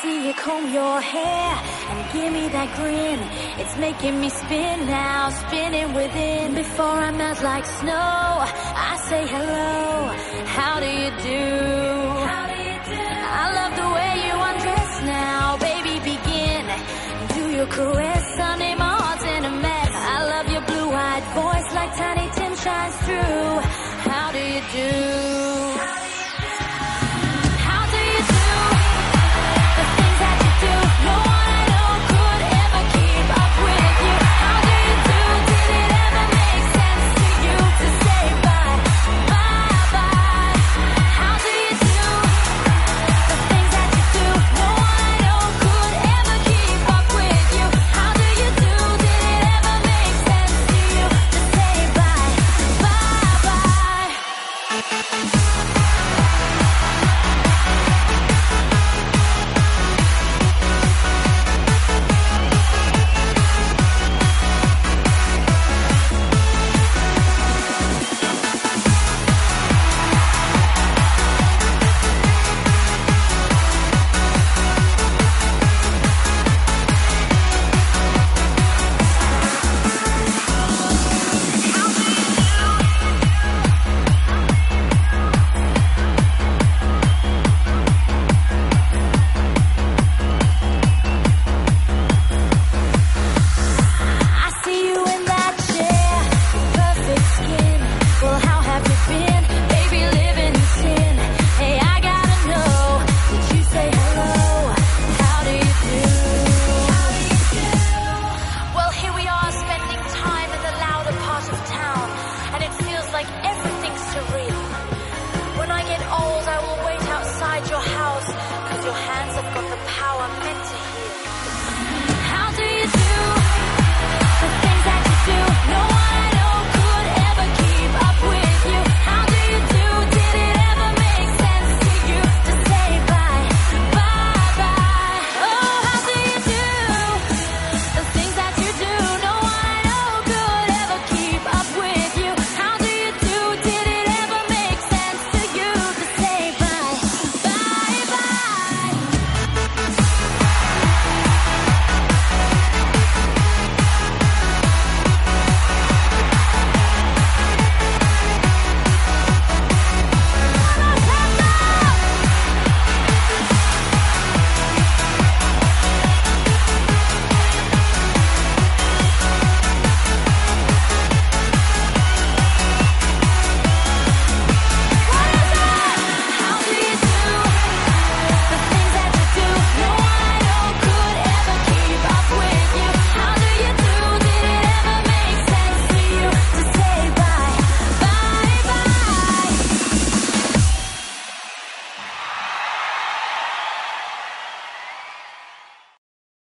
see you comb your hair and give me that grin. It's making me spin now, spinning within. Before I melt like snow, I say hello. How do you do? How do you do? I love the way you undress now. Baby, begin. Do your caress, Sunday, my heart's in a mess. I love your blue-eyed voice like Tiny Tim shines through. How do you do?